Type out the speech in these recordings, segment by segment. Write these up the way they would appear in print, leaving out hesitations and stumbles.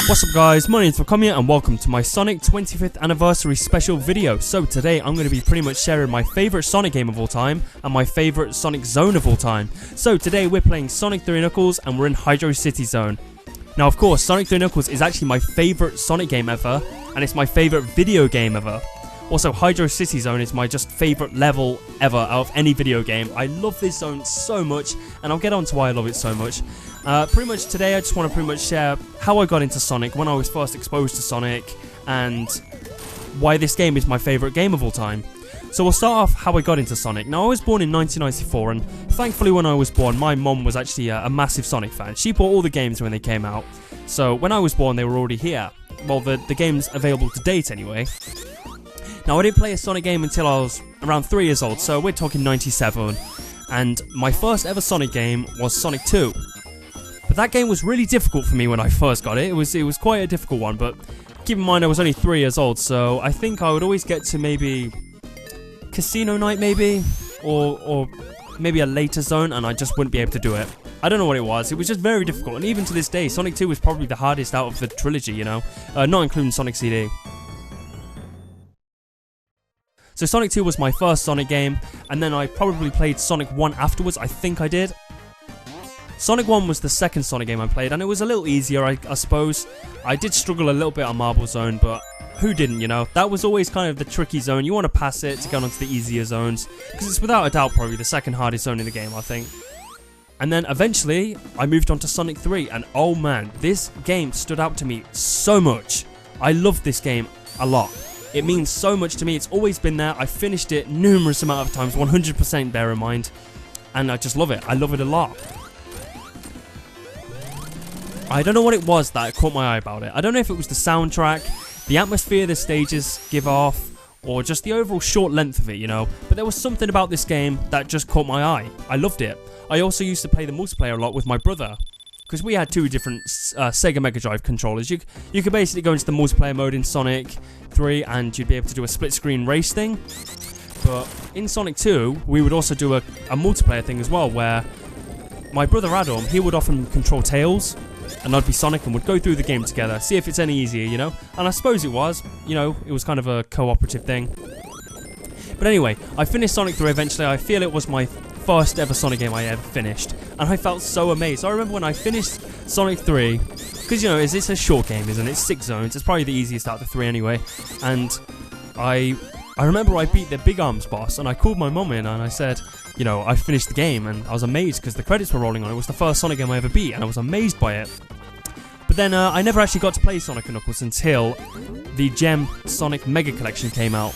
What's up guys, my name's Velcomia and welcome to my Sonic 25th anniversary special video. So today I'm going to be pretty much sharing my favourite Sonic game of all time and my favourite Sonic zone of all time. So today we're playing Sonic 3 Knuckles and we're in Hydro City Zone. Now of course, Sonic 3 Knuckles is actually my favourite Sonic game ever and it's my favourite video game ever. Also, Hydro City Zone is my just favourite level ever out of any video game. I love this zone so much, and I'll get on to why I love it so much. Pretty much today I just want to share how I got into Sonic, when I was first exposed to Sonic, and why this game is my favourite game of all time. So we'll start off how I got into Sonic. Now I was born in 1994, and thankfully when I was born, my mom was actually a massive Sonic fan. She bought all the games when they came out. So when I was born, they were already here. Well, the games available to date anyway. Now, I didn't play a Sonic game until I was around 3 years old, so we're talking 97, and my first ever Sonic game was Sonic 2. But that game was really difficult for me when I first got it. It was quite a difficult one, but keep in mind I was only 3 years old, so I think I would always get to maybe Casino Night maybe, or maybe a later zone, and I just wouldn't be able to do it. I don't know what it was just very difficult, and even to this day, Sonic 2 was probably the hardest out of the trilogy, you know, not including Sonic CD. So Sonic 2 was my first Sonic game, and then I probably played Sonic 1 afterwards, I think I did. Sonic 1 was the second Sonic game I played, and it was a little easier, I suppose. I did struggle a little bit on Marble Zone, but who didn't, you know? That was always kind of the tricky zone. You want to pass it to get onto the easier zones, because it's without a doubt probably the second hardest zone in the game, I think. And then eventually, I moved on to Sonic 3, and oh man, this game stood out to me so much. I loved this game a lot. It means so much to me. It's always been there. I finished it numerous amount of times, 100% bear in mind. And I just love it. I love it a lot. I don't know what it was that caught my eye about it. I don't know if it was the soundtrack, the atmosphere the stages give off, or just the overall short length of it, you know. But there was something about this game that just caught my eye. I loved it. I also used to play the multiplayer a lot with my brother, because we had two different Sega Mega Drive controllers. You could basically go into the multiplayer mode in Sonic 3 and you'd be able to do a split screen race thing. But in Sonic 2, we would also do a multiplayer thing as well, where my brother Adam, he would often control Tails, and I'd be Sonic, and would go through the game together, see if it's any easier, you know? And I suppose it was, you know, it was kind of a cooperative thing. But anyway, I finished Sonic 3 eventually. I feel it was my first ever Sonic game I ever finished, and I felt so amazed. I remember when I finished Sonic 3, because you know, it's a short game, isn't it? It's 6 zones, it's probably the easiest out of the 3 anyway, and I remember I beat the Big Arms boss, and I called my mum in and I said, you know, I finished the game, and I was amazed because the credits were rolling on. It was the first Sonic game I ever beat, and I was amazed by it. But then I never actually got to play Sonic & Knuckles until the Gem Sonic Mega Collection came out.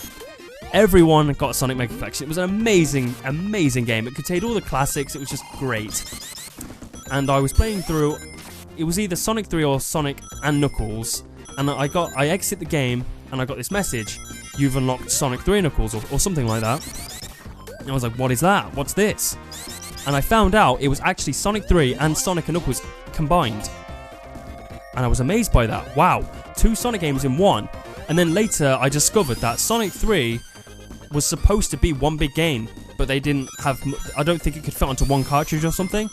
Everyone got a Sonic Mega Collection. It was an amazing, amazing game. It contained all the classics. It was just great. And I was playing through, it was either Sonic 3 or Sonic and Knuckles. And I exit the game and I got this message. You've unlocked Sonic 3 Knuckles or something like that. And I was like, what is that? What's this? And I found out it was actually Sonic 3 and Sonic and Knuckles combined. And I was amazed by that. Wow, 2 Sonic games in one. And then later I discovered that Sonic 3 was supposed to be one big game, but they didn't have, I don't think it could fit onto one cartridge or something.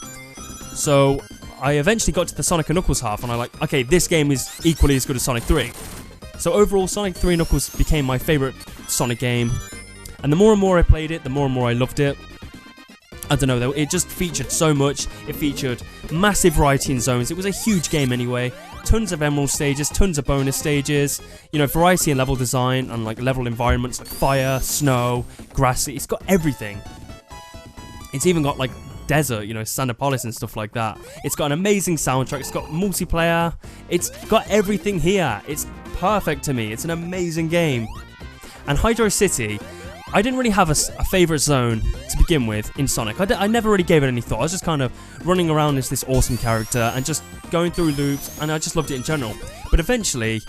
So I eventually got to the Sonic and Knuckles half, and I'm like, okay, this game is equally as good as Sonic 3. So overall, Sonic 3 Knuckles became my favourite Sonic game, and the more and more I played it, the more and more I loved it. I don't know though, it just featured so much. It featured massive variety in zones. It was a huge game anyway. Tons of emerald stages, tons of bonus stages, you know, variety in level design and like level environments like fire, snow, grassy. It's got everything. It's even got like desert, you know, Sandopolis and stuff like that. It's got an amazing soundtrack. It's got multiplayer. It's got everything here. It's perfect to me. It's an amazing game. And Hydro City, I didn't really have a favourite zone to begin with in Sonic. I never really gave it any thought. I was just kind of running around as this awesome character and just going through loops, and I just loved it in general. But eventually,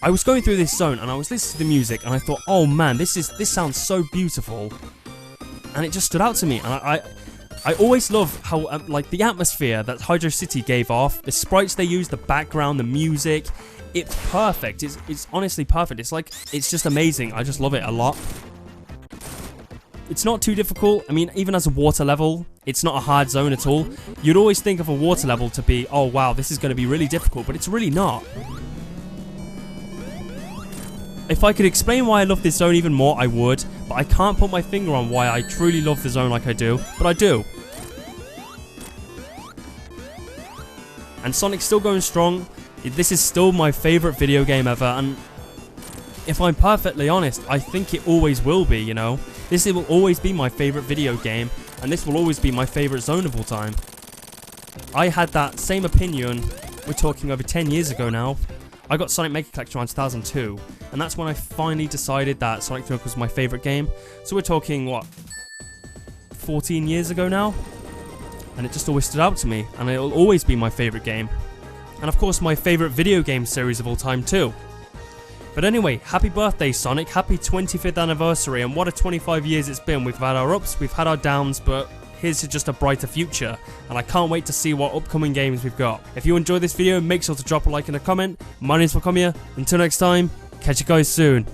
I was going through this zone and I was listening to the music and I thought, oh man, this sounds so beautiful. And it just stood out to me. And I always love how like the atmosphere that Hydro City gave off, the sprites they used, the background, the music. It's perfect. It's honestly perfect. It's just amazing. I just love it a lot. It's not too difficult. I mean, even as a water level, it's not a hard zone at all. You'd always think of a water level to be, oh wow, this is going to be really difficult, but it's really not. If I could explain why I love this zone even more, I would, but I can't put my finger on why I truly love the zone like I do, but I do. And Sonic's still going strong. This is still my favourite video game ever, and if I'm perfectly honest, I think it always will be, you know. This will always be my favourite video game, and this will always be my favourite zone of all time. I had that same opinion, we're talking over 10 years ago now. I got Sonic Mega Collection around 2002, and that's when I finally decided that Sonic the Hedgehog was my favourite game. So we're talking, what, 14 years ago now? And it just always stood out to me, and it'll always be my favourite game. And of course my favourite video game series of all time too. But anyway, happy birthday Sonic, happy 25th anniversary, and what a 25 years it's been. We've had our ups, we've had our downs, but here's to just a brighter future, and I can't wait to see what upcoming games we've got. If you enjoyed this video, make sure to drop a like and a comment. My name's Velcomia, until next time, catch you guys soon.